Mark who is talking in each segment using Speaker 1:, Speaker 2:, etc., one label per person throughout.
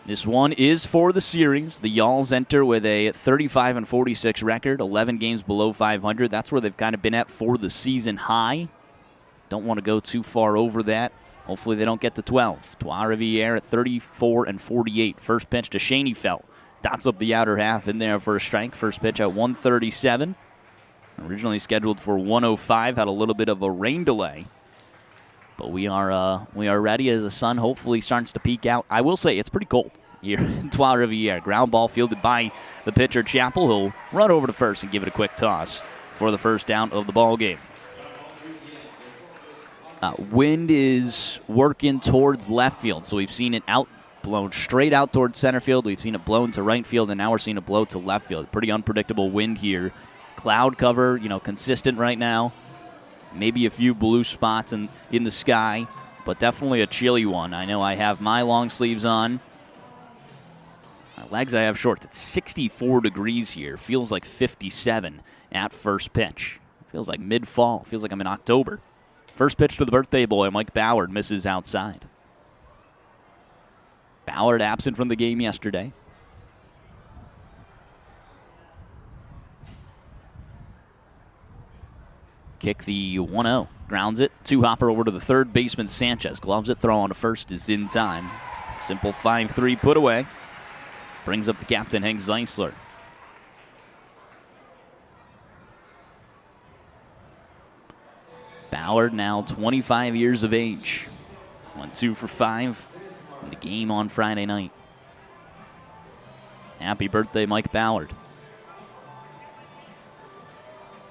Speaker 1: This one is for the series. The Y'alls enter with a 35-46 record, 11 games below 500. That's where they've kind of been at for the season high. Don't want to go too far over that. Hopefully they don't get to 12. Trois-Rivières at 34-48. First pitch to Schoenfeld. Dots up the outer half in there for a strike. First pitch at 137. Originally scheduled for 105. Had a little bit of a rain delay. But we are ready as the sun hopefully starts to peek out. I will say it's pretty cold here in Trois-Rivières. Ground ball fielded by the pitcher Chapple. He'll run over to first and give it a quick toss for the first down of the ball game. Wind is working towards left field, so we've seen it blown straight out towards center field. We've seen it blown to right field, and now we're seeing it blow to left field. Pretty unpredictable wind here. Cloud cover, consistent right now. Maybe a few blue spots in the sky, but definitely a chilly one. I know I have my long sleeves on. My legs, I have shorts. It's 64 degrees here. Feels like 57 at first pitch. Feels like mid-fall. Feels like I'm in October. First pitch to the birthday boy, Mike Ballard, misses outside. Ballard absent from the game yesterday. Kick the 1-0. Grounds it. Two-hopper over to the third baseman, Sanchez. Gloves it. Throw on to first is in time. Simple 5-3 put away. Brings up the captain, Hank Zeisler. Ballard now 25 years of age. Went 2 for 5 in the game on Friday night. Happy birthday, Mike Ballard.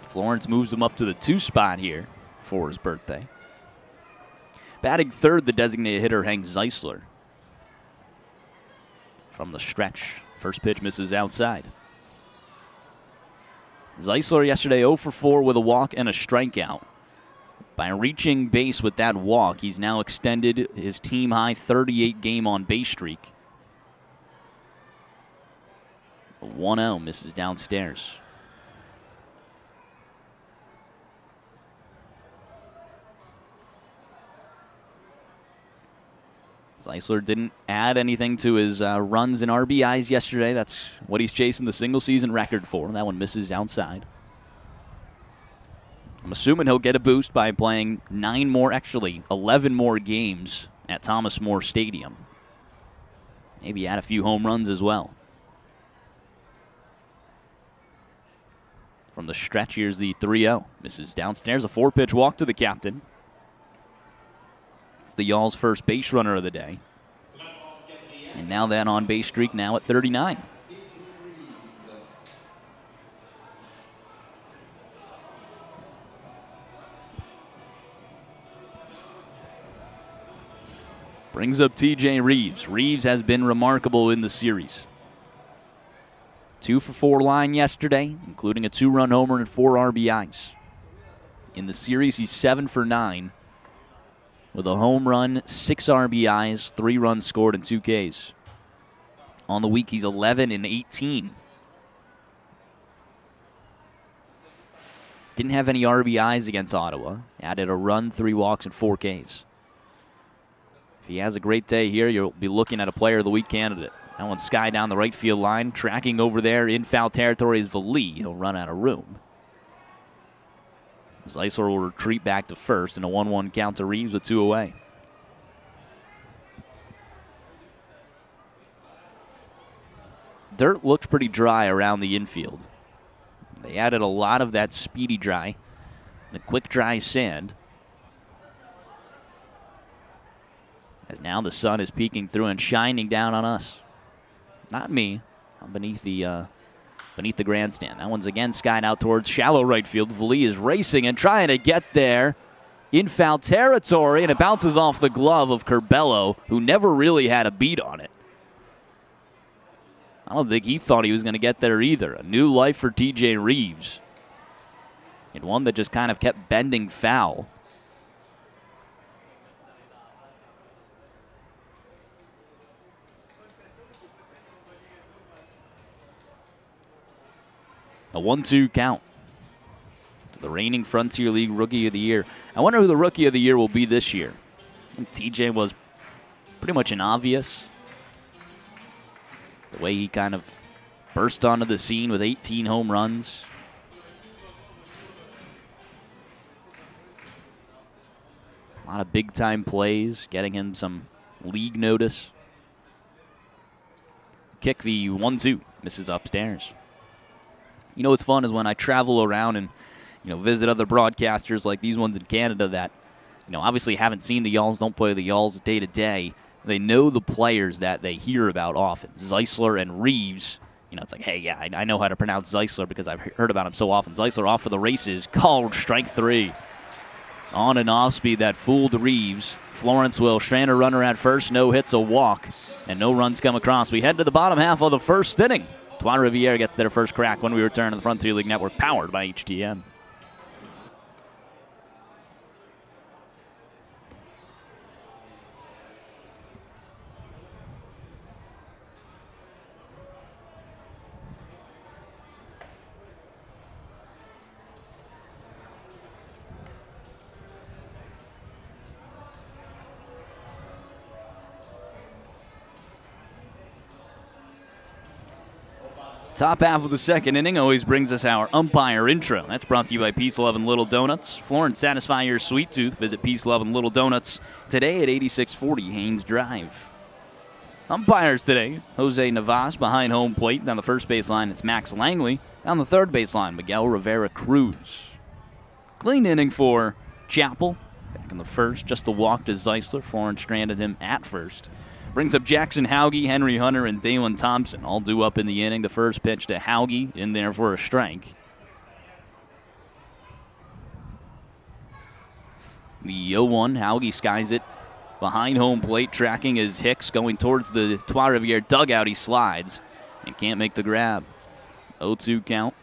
Speaker 1: Florence moves him up to the 2 spot here for his birthday. Batting third, the designated hitter, Hank Zeisler. From the stretch, first pitch misses outside. Zeisler yesterday 0 for 4 with a walk and a strikeout. By reaching base with that walk, he's now extended his team-high 38-game on-base streak. A 1-0 misses downstairs. Zeisler didn't add anything to his runs and RBIs yesterday. That's what he's chasing the single-season record for. That one misses outside. I'm assuming he'll get a boost by playing 11 more games at Thomas More Stadium. Maybe add a few home runs as well. From the stretch, here's the 3-0. Misses downstairs, a 4-pitch walk to the captain. It's the Y'all's first base runner of the day. And now that on-base streak now at 39. Brings up TJ Reeves. Reeves has been remarkable in the series. 2 for 4 line yesterday, including a 2-run homer and 4 RBIs. In the series, he's 7 for 9 with a home run, 6 RBIs, 3 runs scored, and 2 Ks. On the week, he's 11 and 18. Didn't have any RBIs against Ottawa. Added a run, 3 walks, and 4 Ks. If he has a great day here, you'll be looking at a Player of the Week candidate. That one's sky down the right field line. Tracking over there in foul territory is Vali. He'll run out of room. Zeisler will retreat back to first in a 1-1 count to Reeves with 2 away. Dirt looked pretty dry around the infield. They added a lot of that speedy dry, the quick dry sand. As now the sun is peeking through and shining down on us. Not me. I'm beneath the grandstand. That one's again skied out towards shallow right field. Vali is racing and trying to get there in foul territory, and it bounces off the glove of Curbelo, who never really had a beat on it. I don't think he thought he was going to get there either. A new life for TJ Reeves. And one that just kind of kept bending foul. A 1-2 count to the reigning Frontier League Rookie of the Year. I wonder who the Rookie of the Year will be this year. I think TJ was pretty much an obvious. The way he kind of burst onto the scene with 18 home runs. A lot of big-time plays, getting him some league notice. Kick the 1-2, misses upstairs. You know what's fun is when I travel around and visit other broadcasters like these ones in Canada that obviously haven't seen the Y'alls, don't play the Y'alls day to day. They know the players that they hear about often. Zeisler and Reeves. It's like, hey, yeah, I know how to pronounce Zeisler because I've heard about him so often. Zeisler off for the races, called strike 3. On and off speed that fooled Reeves. Florence will strand a runner at first, no hits, a walk, and no runs come across. We head to the bottom half of the first inning. Trois Rivières gets their first crack when we return to the Frontier League Network, powered by HTN. Top half of the second inning always brings us our umpire intro. That's brought to you by Peace Love and Little Donuts. Florence, satisfy your sweet tooth. Visit Peace Love and Little Donuts today at 8640 Haynes Drive. Umpires today, Jose Navas behind home plate. Down the first baseline, it's Max Langley. Down the third baseline, Miguel Rivera Cruz. Clean inning for Chapel. Back in the first, just a walk to Zeisler. Florence stranded him at first. Brings up Jackson Hauge, Henry Hunter, and Dalen Thompson, all due up in the inning. The first pitch to Hauge, in there for a strike. The 0-1, Hauge skies it behind home plate, tracking as Hicks going towards the Trois Rivières dugout. He slides and can't make the grab. 0-2 count.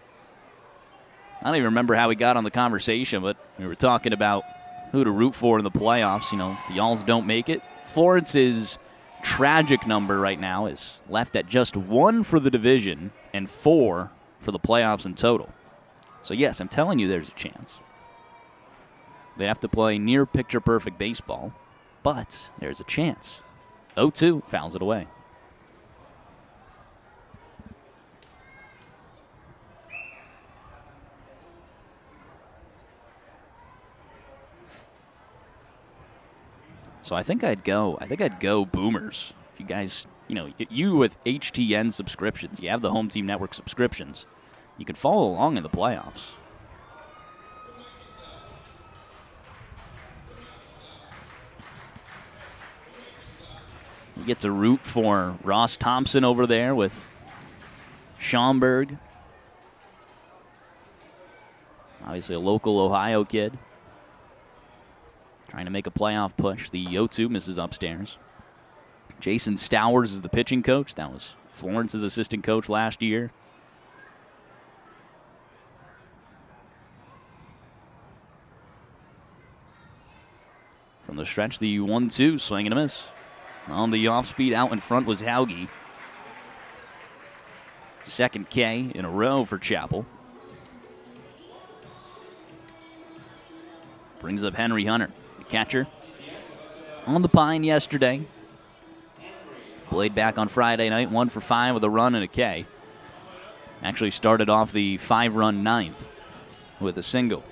Speaker 1: I don't even remember how we got on the conversation, but we were talking about who to root for in the playoffs. The Y'alls don't make it. Florence's tragic number right now is left at just 1 for the division and 4 for the playoffs in total. So, yes, I'm telling you there's a chance. They have to play near picture-perfect baseball, but there's a chance. 0-2, fouls it away. So I think I'd go Boomers. If you guys, you with HTN subscriptions, you have the Home Team Network subscriptions, you can follow along in the playoffs. You get to root for Ross Thompson over there with Schaumburg. Obviously a local Ohio kid. Trying to make a playoff push. The 0-2 misses upstairs. Jason Stowers is the pitching coach. That was Florence's assistant coach last year. From the stretch, the 1-2, swing and a miss. On the off-speed, out in front was Hauge. Second K in a row for Chapel. Brings up Henry Hunter. Catcher on the pine yesterday. Played back on Friday night, 1 for 5 with a run and a K. Actually started off the 5-run ninth with a single.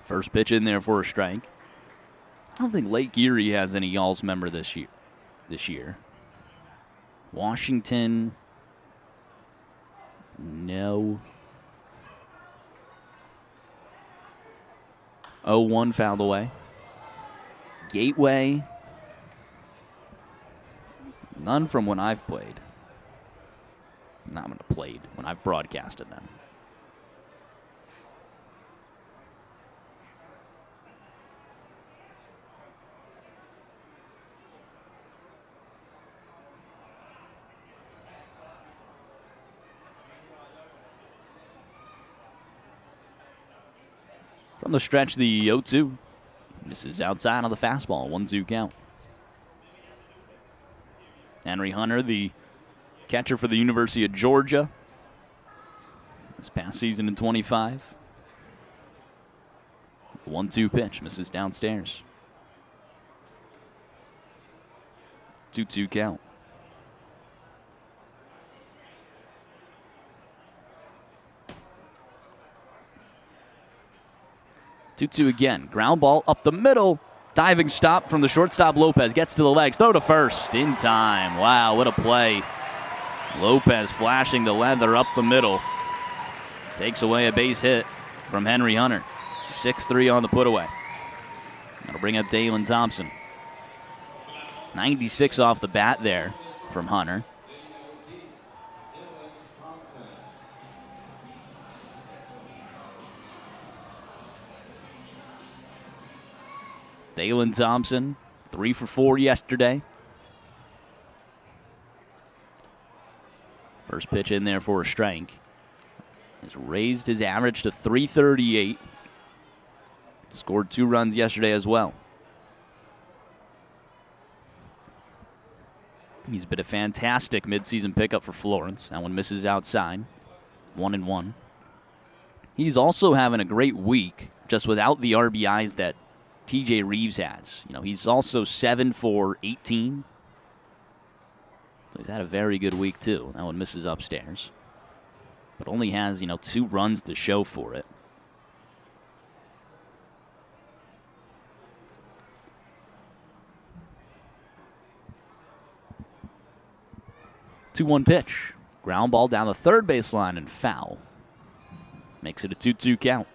Speaker 1: First pitch in there for a strike. I don't think Lake Erie has any Y'alls member this year. Washington, no. 0-1 fouled away. Gateway, none from when I've played. Not when I played, when I've broadcasted them. From the stretch, the 0-2. Misses outside on the fastball. 1-2 count. Henry Hunter, the catcher for the University of Georgia. This past season in 25. 1-2 pitch, misses downstairs. 2-2 count. Two again. Ground ball up the middle. Diving stop from the shortstop. Lopez gets to the legs. Throw to first in time. Wow, what a play. Lopez flashing the leather up the middle. Takes away a base hit from Henry Hunter. 6-3 on the putaway. That'll bring up Dalen Thompson. 96 off the bat there from Hunter. Dalen Thompson, 3 for 4 yesterday. First pitch in there for a strike. Has raised his average to 338. Scored 2 runs yesterday as well. He's been a fantastic midseason pickup for Florence. That one misses outside. 1-1. He's also having a great week, just without the RBIs that TJ Reeves has. He's also 7 for 18. So he's had a very good week, too. That one misses upstairs. But only has, 2 runs to show for it. Two-one pitch. Ground ball down the third baseline and foul. Makes it a 2-2 count.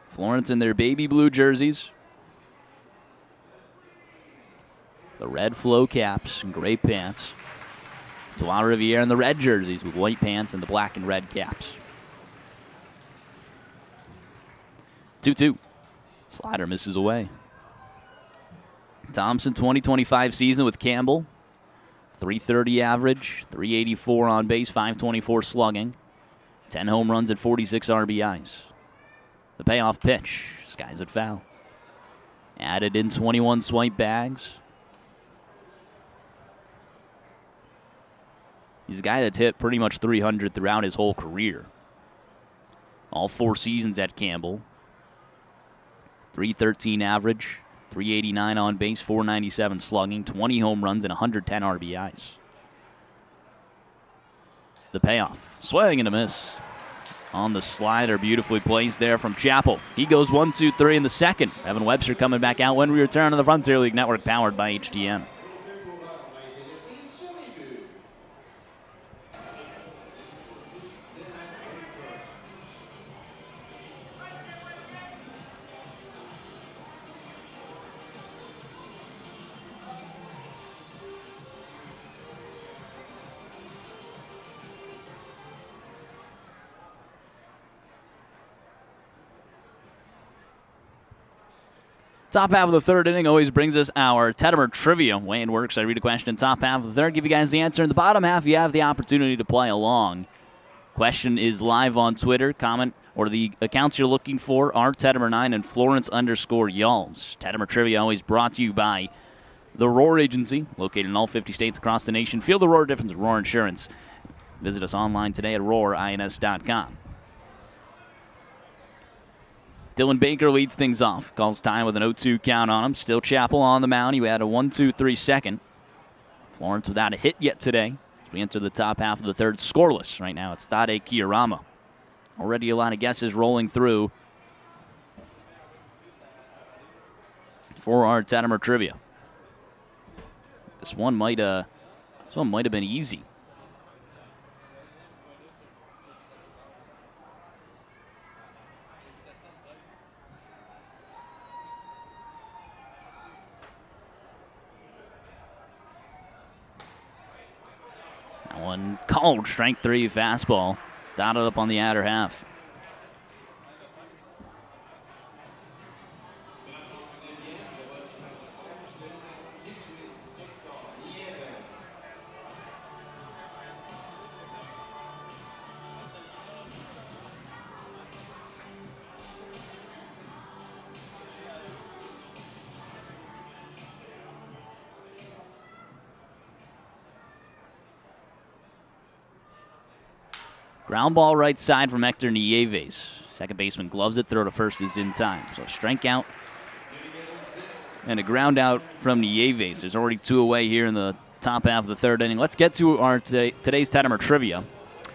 Speaker 1: Florence in their baby blue jerseys. The red flow caps and gray pants. Trois Riviere in the red jerseys with white pants and the black and red caps. 2-2. Slider misses away. Thompson 20-25 season with Campbell. 330 average, 384 on base, 524 slugging. 10 home runs and 46 RBIs. The payoff pitch, skies it foul. Added in 21 swipe bags. He's a guy that's hit pretty much 300 throughout his whole career. All 4 seasons at Campbell. 313 average, 389 on base, 497 slugging, 20 home runs, and 110 RBIs. The payoff, swing and a miss. On the slider, beautifully placed there from Chapel. He goes 1-2-3 in the second. Evan Webster coming back out when we return to the Frontier League Network, powered by HDM. Top half of the third inning always brings us our Teddimer Trivia. Way it works, I read a question, top half of the third, give you guys the answer. In the bottom half, you have the opportunity to play along. Question is live on Twitter. Comment or the accounts you're looking for are Teddimer9 and Florence_Y'alls. Teddimer Trivia always brought to you by the Roar Agency, located in all 50 states across the nation. Feel the Roar difference with Roar Insurance. Visit us online today at roarins.com. Dylan Baker leads things off. Calls time with an 0-2 count on him. Still Chapel on the mound. He had a 1-2-3 second. Florence without a hit yet today. As we enter the top half of the third, scoreless right now. It's Thade Kiyarama. Already a lot of guesses rolling through for our Teddimer Trivia. This one might have been easy. One called strike 3 fastball, dotted up on the outer half. Ground ball right side from Hector Nieves. Second baseman gloves it. Throw to first is in time. So a strikeout and a ground out from Nieves. There's already 2 away here in the top half of the third inning. Let's get to our today's Teddimer trivia.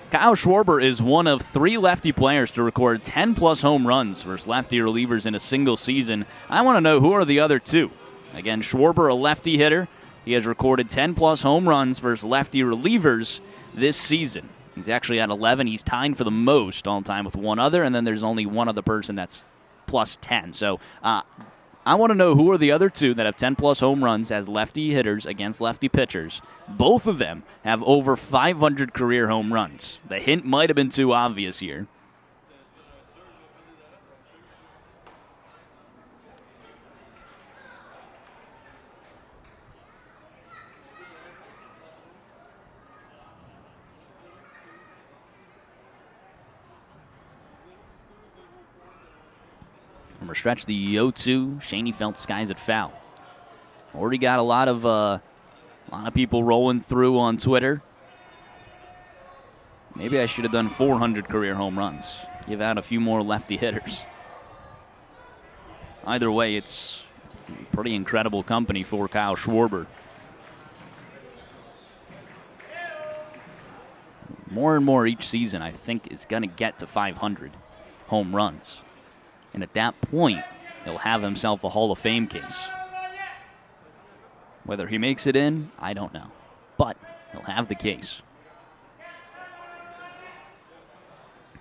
Speaker 1: Kyle Schwarber is one of 3 lefty players to record 10-plus home runs versus lefty relievers in a single season. I want to know who are the other 2. Again, Schwarber, a lefty hitter. He has recorded 10-plus home runs versus lefty relievers this season. He's actually at 11. He's tied for the most all time with one other, and then there's only one other person that's plus 10. So I want to know who are the other 2 that have 10-plus home runs as lefty hitters against lefty pitchers. Both of them have over 500 career home runs. The hint might have been too obvious here. Number stretch, the 0-2. Schoenfeld skies it foul. Already got a lot of people rolling through on Twitter. Maybe I should have done 400 career home runs. Give out a few more lefty hitters. Either way, it's pretty incredible company for Kyle Schwarber. More and more each season, I think, is going to get to 500 home runs. And at that point, he'll have himself a Hall of Fame case. Whether he makes it in, I don't know. But he'll have the case.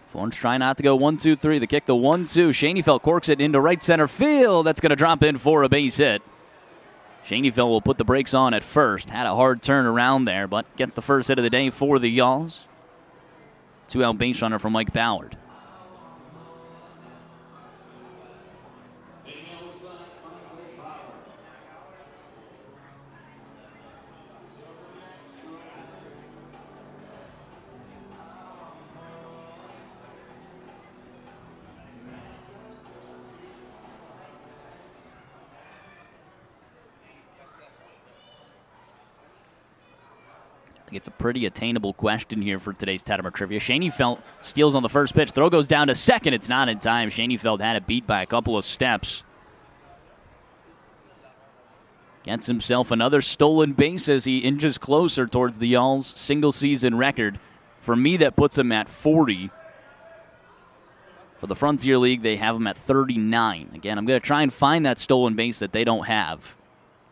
Speaker 1: Florence trying not to go 1-2-3. The kick, the 1-2. Schoenfeld corks it into right center field. That's going to drop in for a base hit. Schoenfeld will put the brakes on at first. Had a hard turn around there, but gets the first hit of the day for the Y'alls. 2-out base runner for Mike Ballard. I think it's a pretty attainable question here for today's Teddimer trivia. Schoenfeld steals on the first pitch. Throw goes down to second. It's not in time. Schoenfeld had it beat by a couple of steps. Gets himself another stolen base as he inches closer towards the Y'alls' single-season record. For me, that puts him at 40. For the Frontier League, they have him at 39. Again, I'm going to try and find that stolen base that they don't have.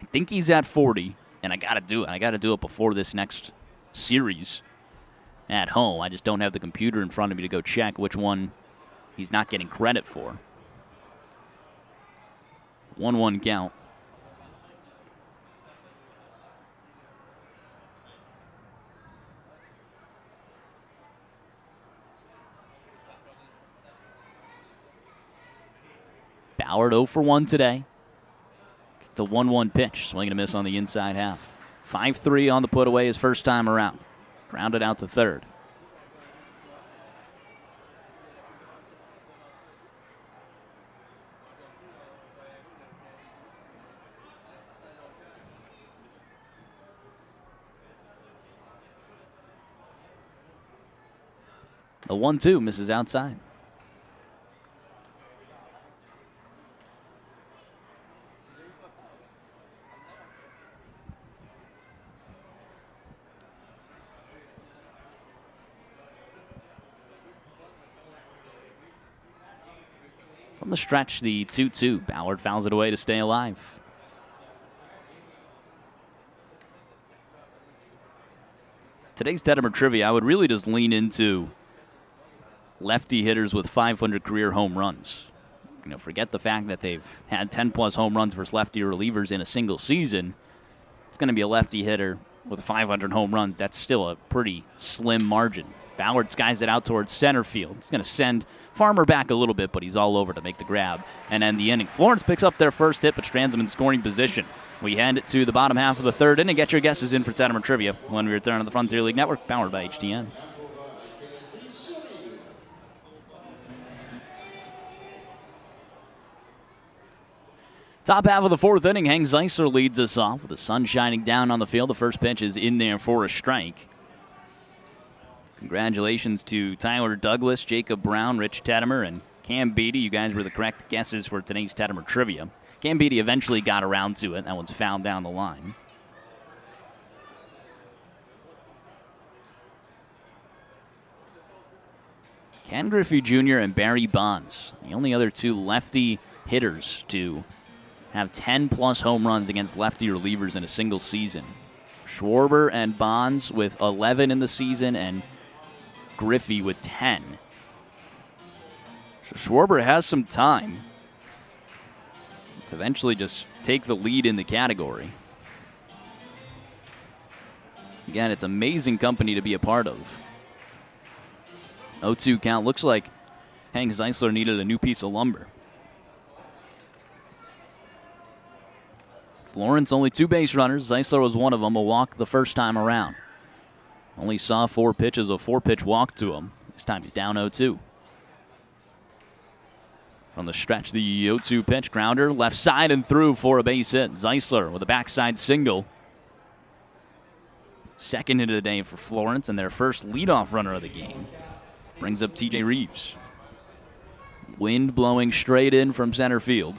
Speaker 1: I think he's at 40, and I got to do it. I got to do it before this next series at home. I just don't have the computer in front of me to go check which one he's not getting credit for. 1-1 count. Ballard 0 for 1 today. The 1-1 pitch, swing and a miss on the inside half. 5-3 on the put away his first time around. Grounded out to third. The 1-2 misses outside. From the stretch, the 2-2. Ballard fouls it away to stay alive. Today's Teddimer trivia, I would really just lean into lefty hitters with 500 career home runs. You know, forget the fact that they've had 10-plus home runs versus lefty relievers in a single season. It's going to be a lefty hitter with 500 home runs. That's still a pretty slim margin. Ballard skies it out towards center field. It's going to send Farmer back a little bit, but he's all over to make the grab and end the inning. Florence picks up their first hit, but strands them in scoring position. We hand it to the bottom half of the third inning. Get your guesses in for Teddimer Trivia when we return to the Frontier League Network, powered by HTN. Top half of the fourth inning, Hank Zeisler leads us off with the sun shining down on the field. The first pitch is in there for a strike. Congratulations to Tyler Douglas, Jacob Brown, Rich Teddimer, and Cam Beatty, you guys were the correct guesses for today's Teddimer Trivia. Cam Beatty eventually got around to it. That one's fouled down the line. Ken Griffey Jr. and Barry Bonds, the only other two lefty hitters to have 10-plus home runs against lefty relievers in a single season. Schwarber and Bonds with 11 in the season, and Griffey with 10. So Schwarber has some time to eventually just take the lead in the category. Again, it's amazing company to be a part of. 0-2 count. Looks like Hank Zeisler needed a new piece of lumber. Florence only 2 base runners. Zeisler was one of them, a walk the first time around. Only saw 4 pitches, a 4-pitch walk to him. This time he's down 0-2. From the stretch, the 0-2 pitch, grounder, left side and through for a base hit. Zeisler with a backside single. Second hit of the day for Florence and their first leadoff runner of the game. Brings up TJ Reeves. Wind blowing straight in from center field.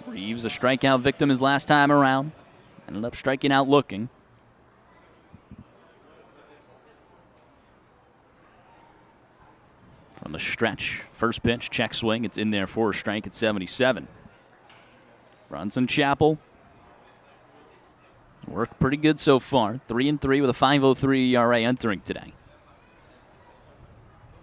Speaker 1: Reeves, a strikeout victim his last time around. Ended up striking out looking. From the stretch, first pitch, check swing. It's in there for a strike at 77. Bronson Chapple worked pretty good so far. 3-3 with a 5.03 ERA entering today.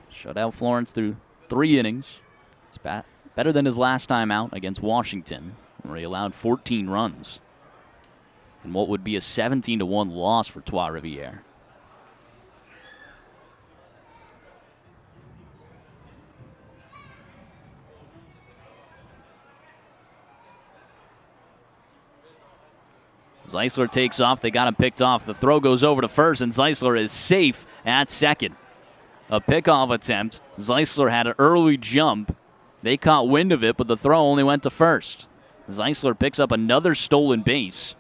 Speaker 1: Shut out Florence through 3 innings. It's better than his last time out against Washington, where he allowed 14 runs in what would be a 17-1 loss for Trois-Rivières. Zeisler takes off. They got him picked off. The throw goes over to first, and Zeisler is safe at second. A pickoff attempt. Zeisler had an early jump. They caught wind of it, but the throw only went to first. Zeisler picks up another stolen base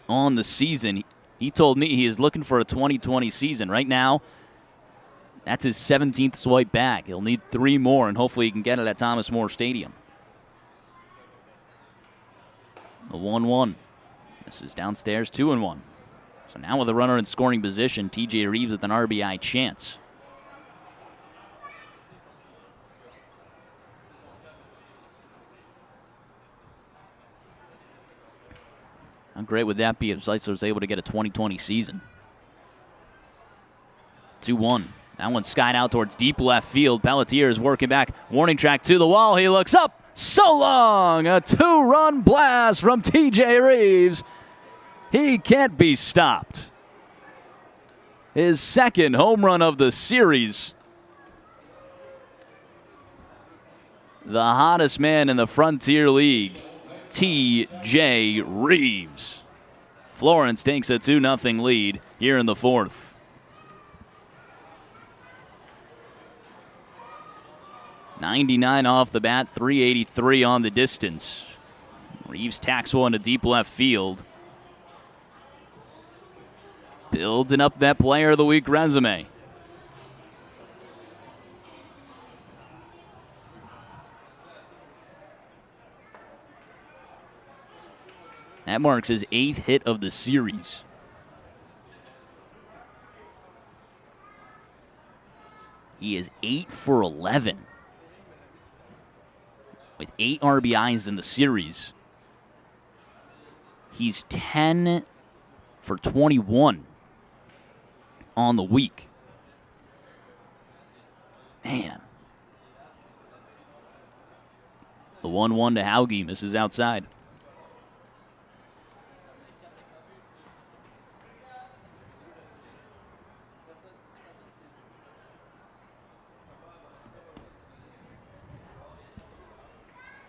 Speaker 1: on the season. He told me he is looking for a 2020 season. Right now, that's his 17th swipe back. He'll need 3 more, and hopefully he can get it at Thomas More Stadium. A 1-1. This is downstairs, 2-1. So now with a runner in scoring position, TJ Reeves with an RBI chance. How great would that be if Zeisler was able to get a 2020 season? 2-1. That one skied out towards deep left field. Pelletier is working back. Warning track to the wall. He looks up. So long! A 2-run blast from TJ Reeves. He can't be stopped. His second home run of the series. The hottest man in the Frontier League, TJ Reeves. Florence takes a 2-0 lead here in the 4th. .99 off the bat, 383 on the distance. Reeves tacks one to deep left field. Building up that Player of the Week resume. That marks his 8th hit of the series. He is 8 for 11. With 8 RBIs in the series. He's 10 for 21 on the week. Man. The 1-1 to Hauge misses outside.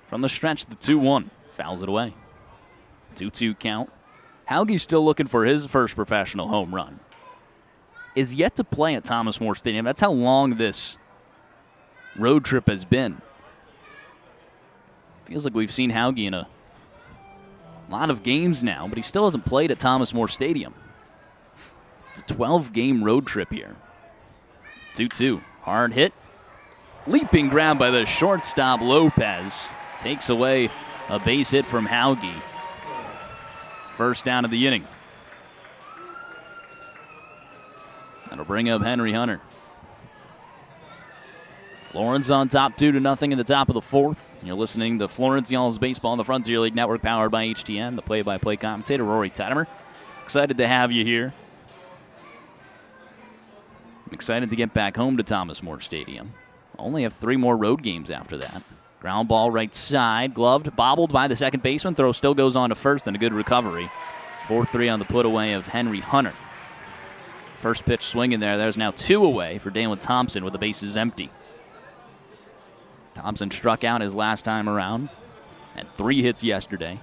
Speaker 1: From the stretch, the 2-1. Fouls it away. 2-2 count. Hauge's still looking for his first professional home run. Is yet to play at Thomas More Stadium. That's how long this road trip has been. Feels like we've seen Hauge in a lot of games now, but he still hasn't played at Thomas More Stadium. It's a 12-game road trip here. 2-2. Hard hit. Leaping grab by the shortstop Lopez. Takes away a base hit from Hauge. First down of the inning. That'll bring up Henry Hunter. Florence on top 2-0 in the top of the fourth. You're listening to Florence Y'all's Baseball on the Frontier League Network, powered by HTN. The play-by-play commentator, Rory Tidemer. Excited to have you here. I'm excited to get back home to Thomas More Stadium. Only have 3 more road games after that. Ground ball right side, gloved, bobbled by the second baseman. Throw still goes on to first, and a good recovery. 4-3 on the put away of Henry Hunter. First pitch swinging there. There's now 2 away for Dalen Thompson with the bases empty. Thompson struck out his last time around. Had 3 hits yesterday.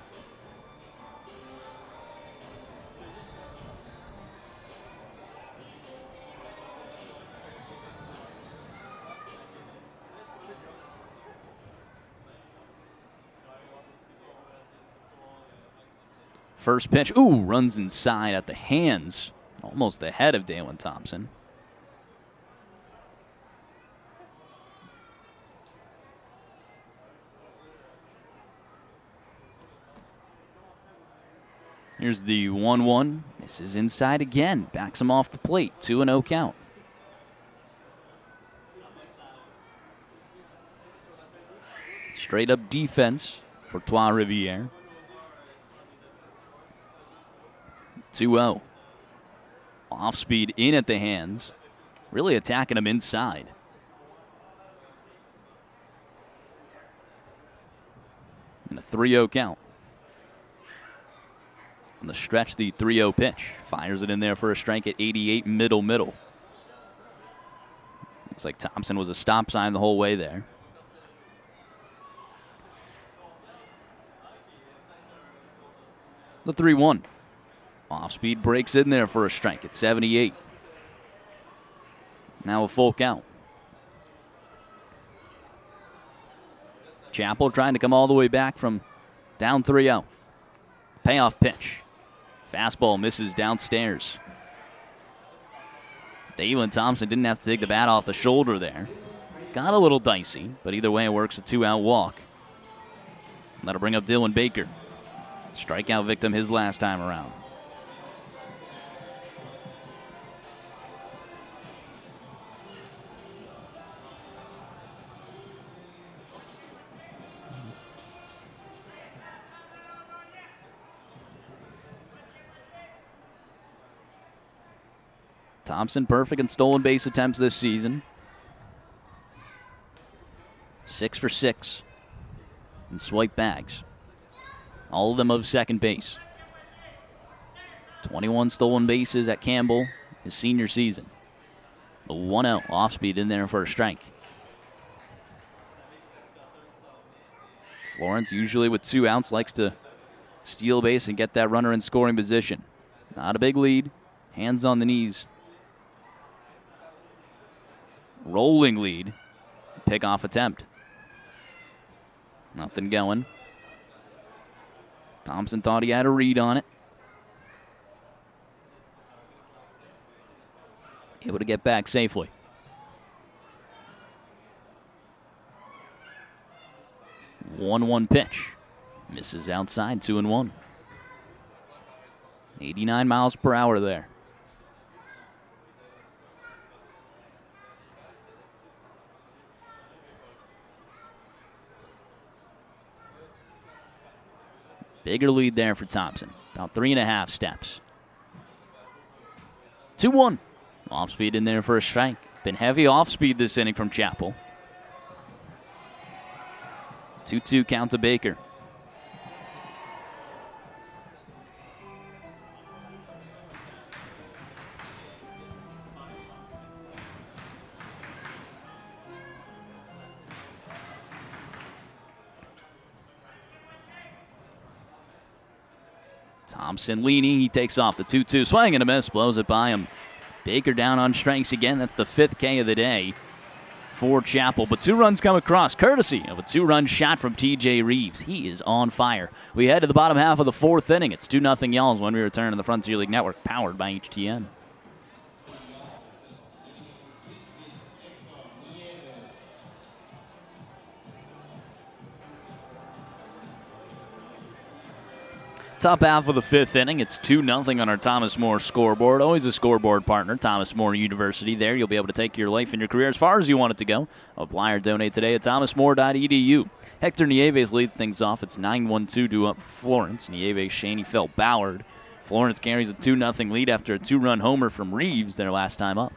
Speaker 1: First pitch, runs inside at the hands. Almost the head of Dalen Thompson. Here's the 1-1. Misses inside again. Backs him off the plate. 2-0 count. Straight up defense for Trois Riviere. 2-0. Off speed in at the hands. Really attacking him inside. And a 3-0 count. On the stretch, the 3-0 pitch. Fires it in there for a strike at 88 middle. Looks like Thompson was a stop sign the whole way there. The 3-1. Off speed breaks in there for a strike at 78. Now a full count. Chapple trying to come all the way back from down 3-0. Payoff pitch. Fastball misses downstairs. Dalen Thompson didn't have to take the bat off the shoulder there. Got a little dicey, but either way it works, a 2-out walk. That'll bring up Dylan Baker. Strikeout victim his last time around. Thompson perfect in stolen base attempts this season. 6 for 6 in swipe bags. All of them of second base. 21 stolen bases at Campbell his senior season. The 1-0 off speed in there for a strike. Florence, usually with 2 outs, likes to steal base and get that runner in scoring position. Not a big lead. Hands on the knees. Rolling lead. Pick-off attempt. Nothing going. Thompson thought he had a read on it. Able to get back safely. One pitch. Misses outside, 2-1. 89 miles per hour there. Bigger lead there for Thompson. About 3.5 steps. 2-1. Off speed in there for a strike. Been heavy off speed this inning from Chapel. 2-2 count to Baker. Thompson leaning, he takes off the 2-2. Swing and a miss, blows it by him. Baker down on strikes again. That's the 5th K of the day. for Chapel. But 2 runs come across, courtesy of a 2-run shot from T.J. Reeves. He is on fire. We head to the bottom half of the 4th inning. It's 2-0 Y'alls when we return to the Frontier League Network, powered by HTN. Top half of the 5th inning. It's 2-0 on our Thomas More scoreboard. Always a scoreboard partner, Thomas More University. There you'll be able to take your life and your career as far as you want it to go. Apply or donate today at thomasmore.edu. Hector Nieves leads things off. It's 9-1-2 due up for Florence. Nieves, Shaneyfelt, Ballard. Florence carries a 2-0 lead after a 2-run homer from Reeves their last time up.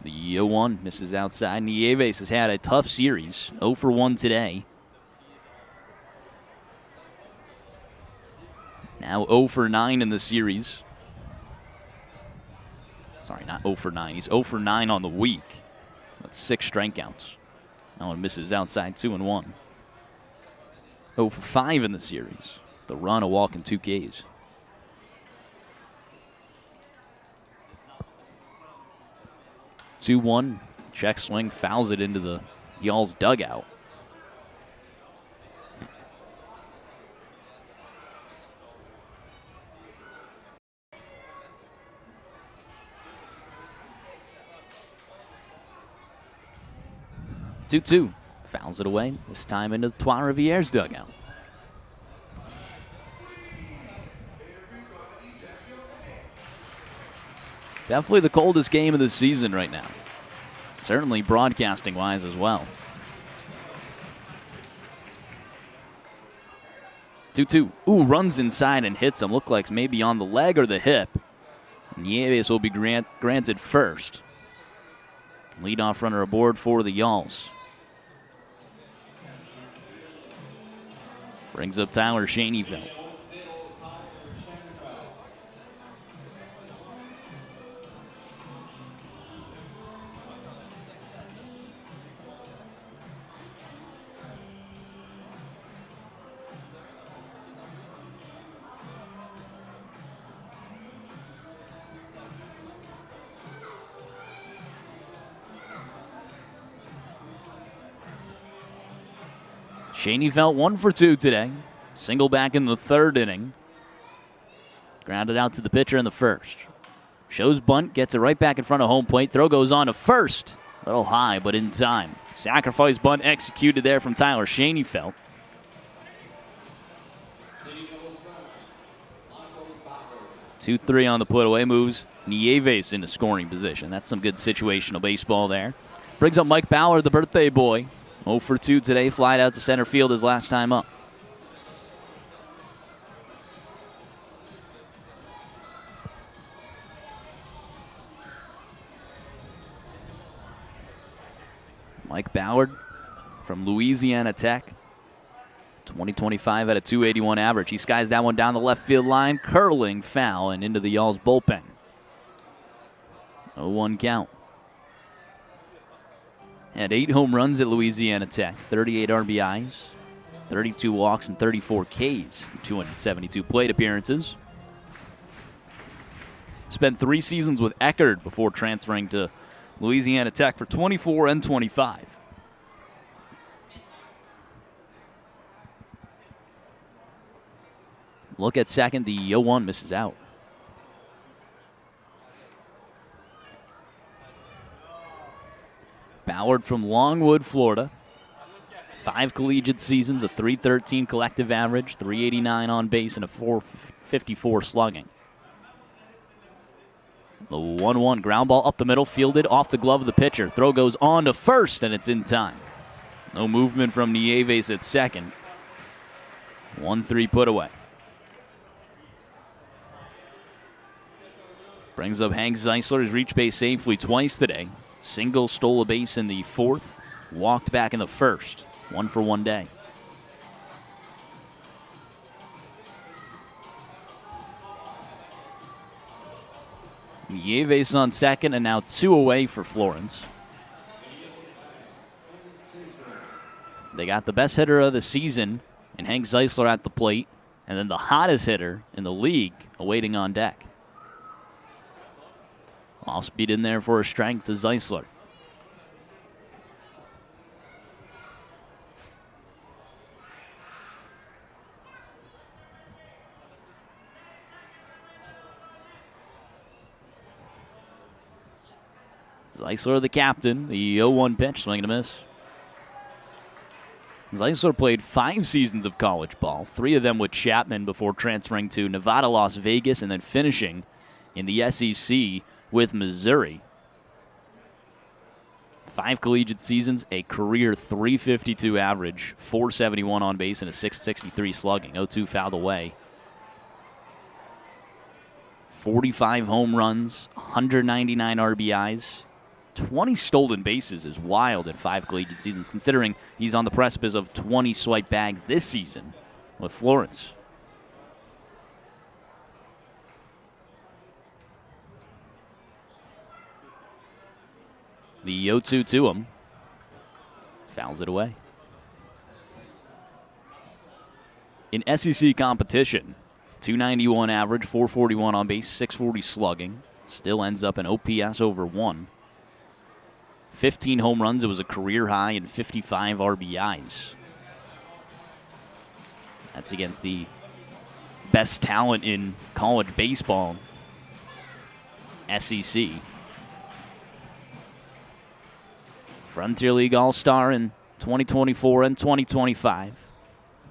Speaker 1: The 0-1 misses outside. Nieves has had a tough series. 0 for 1 today. Now 0 for 9 in the series. Sorry, not 0 for 9. He's 0 for 9 on the week. That's 6 strikeouts. That one misses outside, 2-1. 0 for 5 in the series. The run, a walk, and 2 Ks. Two-one. Check swing, fouls it into the Y'all's dugout. Two-two. Fouls it away, this time into Trois Rivieres' dugout. Definitely the coldest game of the season right now. Certainly broadcasting-wise as well. 2-2. Ooh, runs inside and hits him. Look like maybe on the leg or the hip. Nieves will be granted first. Leadoff runner aboard for the Y'alls. Brings up Tyler Shaneyfelt. Shaneyfelt 1 for 2 today. Single back in the 3rd inning. Grounded out to the pitcher in the 1st. Shows bunt, gets it right back in front of home plate. Throw goes on to first. A little high, but in time. Sacrifice bunt executed there from Tyler Shaneyfelt. Two-three on the put away, moves Nieves into scoring position. That's some good situational baseball there. Brings up Mike Ballard, the birthday boy. 0 for 2 today, flied out to center field his last time up. Mike Ballard from Louisiana Tech. 2025 at a 281 average. He skies that one down the left field line, curling foul and into the Y'alls bullpen. 0-1 count. Had 8 home runs at Louisiana Tech, 38 RBIs, 32 walks, and 34 Ks in 272 plate appearances. Spent 3 seasons with Eckerd before transferring to Louisiana Tech for 24 and 25. Look at second, the 0-1 misses out. Ballard from Longwood, Florida. 5 collegiate seasons, a .313 collective average, .389 on base, and a .454 slugging. The 1-1 ground ball up the middle, fielded off the glove of the pitcher. Throw goes on to first, and it's in time. No movement from Nieves at second. 1-3 put away. Brings up Hank Zeisler. He's reached base safely twice today. Single, stole a base in the 4th, walked back in the 1st. 1 for 1 day. Nieves on second, and now 2 away for Florence. They got the best hitter of the season in Hank Zeisler at the plate, and then the hottest hitter in the league awaiting on deck. Off speed in there for a strike to Zeisler. Zeisler, the captain, the 0-1 pitch, swing and a miss. Zeisler played 5 seasons of college ball, 3 of them with Chapman before transferring to Nevada, Las Vegas, and then finishing in the SEC with Missouri. 5 collegiate seasons, a career .352 average, .471 on base, and a .663 slugging. 0-2 fouled away. 45 home runs, 199 RBIs. 20 stolen bases is wild in 5 collegiate seasons, considering he's on the precipice of 20 swipe bags this season with Florence. The 0-2 to him. Fouls it away. In SEC competition, 291 average, 441 on base, 640 slugging. Still ends up an OPS over 1. 15 home runs. It was a career high, and 55 RBIs. That's against the best talent in college baseball, SEC. Frontier League All-Star in 2024 and 2025.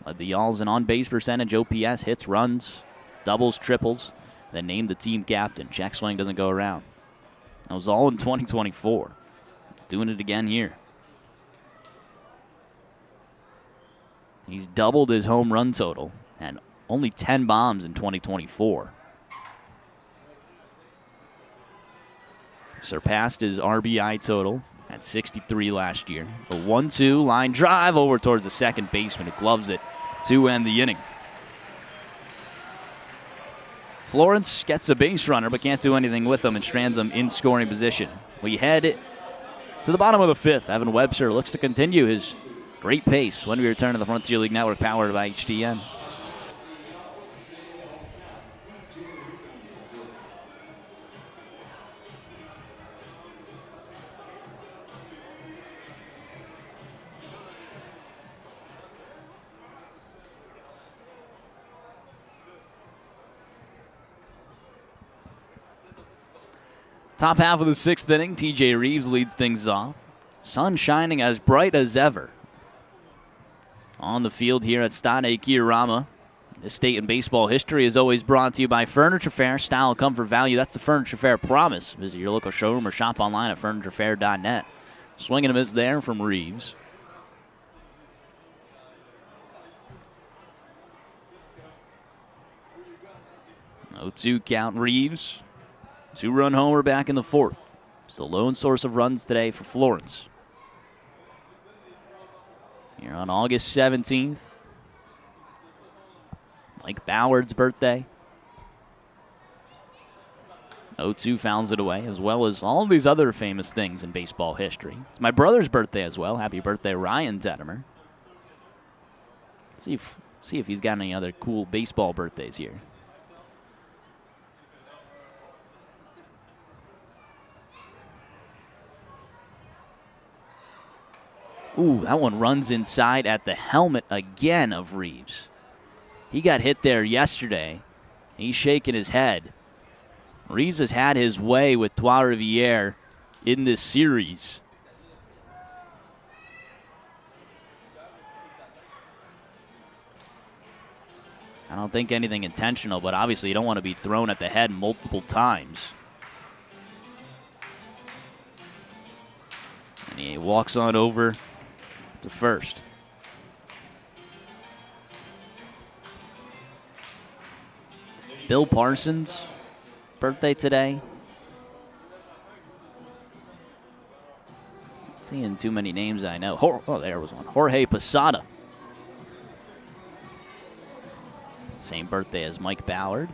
Speaker 1: Led the Y'alls in on-base percentage, OPS, hits, runs, doubles, triples. Then named the team captain. Check swing doesn't go around. That was all in 2024. Doing it again here. He's doubled his home run total and only 10 bombs in 2024. Surpassed his RBI total at 63 last year. A 1-2 line drive over towards the second baseman who gloves it to end the inning. Florence gets a base runner but can't do anything with him and strands him in scoring position. We head to the bottom of the 5th. Evan Webster looks to continue his great pace when we return to the Frontier League Network powered by HDN. Top half of the 6th inning, TJ Reeves leads things off. Sun shining as bright as ever on the field here at Stade Kirama. This date in baseball history is always brought to you by Furniture Fair. Style, comfort, value. That's the Furniture Fair promise. Visit your local showroom or shop online at FurnitureFair.net. Swing and a miss there from Reeves. No 2 count Reeves. 2-run homer back in the 4th. It's the lone source of runs today for Florence. Here on August 17th, Mike Bauerd's birthday. 0-2 fouls it away, as well as all these other famous things in baseball history. It's my brother's birthday as well. Happy birthday, Ryan Teddemer. See if he's got any other cool baseball birthdays here. Ooh, that one runs inside at the helmet again of Reeves. He got hit there yesterday. He's shaking his head. Reeves has had his way with Trois Rivières in this series. I don't think anything intentional, but obviously you don't want to be thrown at the head multiple times. And he walks on over to first. Bill Parsons' birthday today. Not seeing too many names I know. Oh, there was one. Jorge Posada. Same birthday as Mike Bauerd.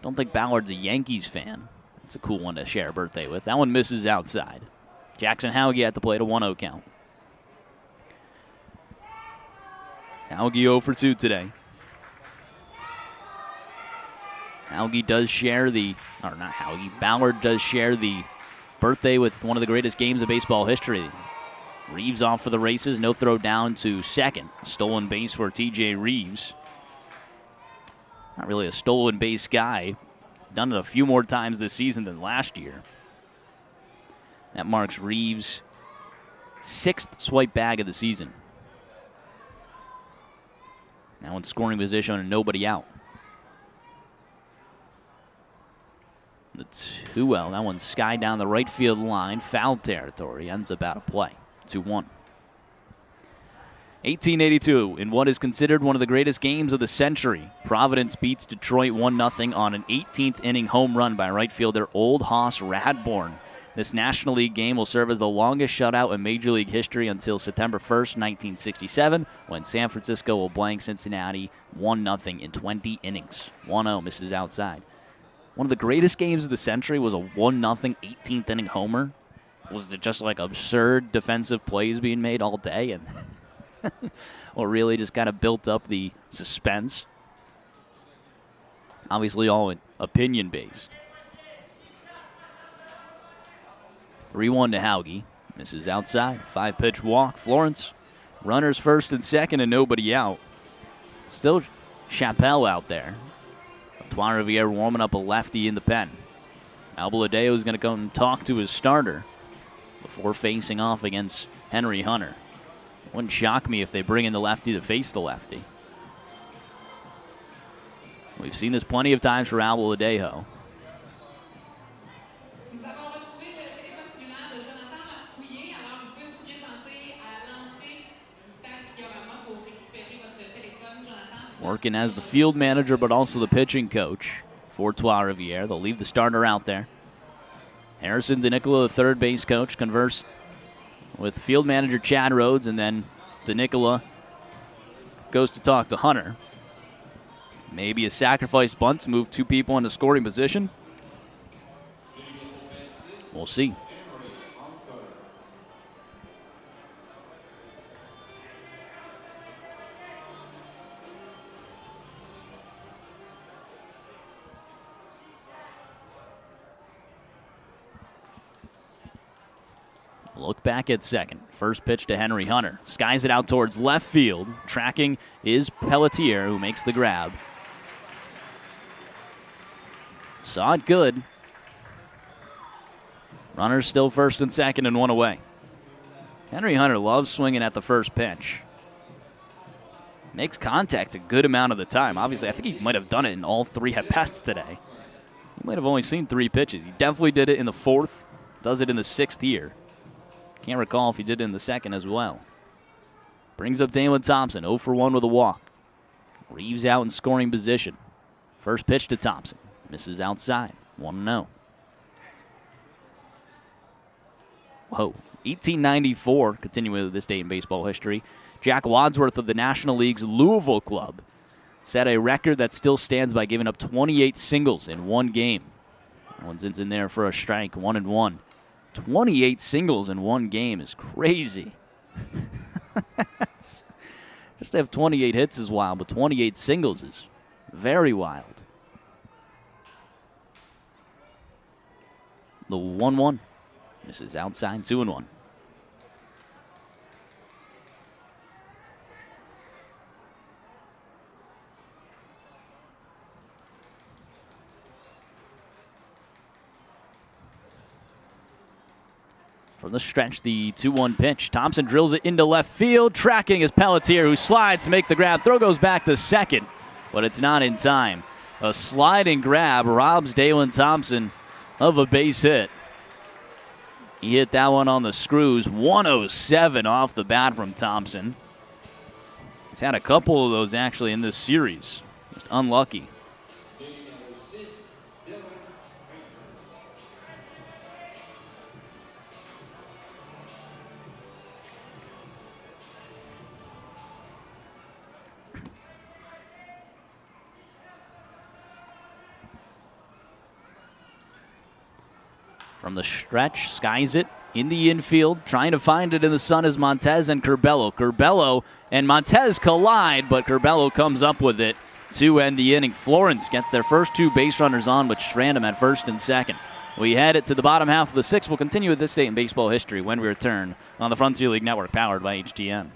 Speaker 1: Don't think Ballard's a Yankees fan. That's a cool one to share a birthday with. That one misses outside. Jackson Hauge at the plate, a 1-0 count. Hauge 0 for 2 today. Hauge does share Ballard does share the birthday with one of the greatest games of baseball history. Reeves off for the races, no throw down to second. Stolen base for TJ Reeves. Not really a stolen base guy. Done it a few more times this season than last year. That marks Reeves' 6th swipe bag of the season. Now in scoring position and nobody out. The 2-0. That one's sky down the right field line. Foul territory. Ends up out of play. 2-1. 1882, in what is considered one of the greatest games of the century, Providence beats Detroit 1-0 on an 18th inning home run by right fielder Old Hoss Radbourn. This National League game will serve as the longest shutout in Major League history until September 1st, 1967, when San Francisco will blank Cincinnati 1-0 in 20 innings. 1-0 misses outside. One of the greatest games of the century was a 1-0 18th inning homer. Was it just like absurd defensive plays being made all day and or really just kind of built up the suspense? Obviously all opinion-based. 3-1 to Hauge. Misses outside. 5-pitch walk. Florence. Runners first and second and nobody out. Still Chapelle out there. Trois-Rivières warming up a lefty in the pen. Albaladeo is going to go and talk to his starter before facing off against Henry Hunter. Wouldn't shock me if they bring in the lefty to face the lefty. We've seen this plenty of times for Albaladeo. Working as the field manager, but also the pitching coach for Trois-Rivières. They'll leave the starter out there. Harrison DeNicola, the third base coach, conversed with field manager Chad Rhodes, and then DeNicola goes to talk to Hunter. Maybe a sacrifice bunt to move 2 people into scoring position. We'll see. Look back at second. First pitch to Henry Hunter. Skies it out towards left field. Tracking is Pelletier, who makes the grab. Saw it good. Runners still first and second and 1 away. Henry Hunter loves swinging at the first pitch. Makes contact a good amount of the time. Obviously, I think he might have done it in all 3 at-bats today. He might have only seen 3 pitches. He definitely did it in the 4th. Does it in the 6th here. Can't recall if he did it in the 2nd as well. Brings up Dalen Thompson, 0 for 1 with a walk. Reeves out in scoring position. First pitch to Thompson. Misses outside. 1-0. Whoa. 1894, continuing with this day in baseball history. Jack Wadsworth of the National League's Louisville club set a record that still stands by giving up 28 singles in one game. That one's in there for a strike, 1-1. 28 singles in one game is crazy. Just to have 28 hits is wild, but 28 singles is very wild. The 1-1. This is outside, 2-1. From the stretch, the 2-1 pitch. Thompson drills it into left field. Tracking is Pelletier, who slides to make the grab. Throw goes back to second, but it's not in time. A sliding grab robs Dalen Thompson of a base hit. He hit that one on the screws. 107 off the bat from Thompson. He's had a couple of those actually in this series. Just unlucky. From the stretch, skies it in the infield. Trying to find it in the sun is Montez and Curbelo. Curbelo and Montez collide, but Curbelo comes up with it to end the inning. Florence gets their first 2 base runners on, but Strandham at first and second. We head it to the bottom half of the 6th. We'll continue with this day in baseball history when we return on the Frontier League Network, powered by HTN.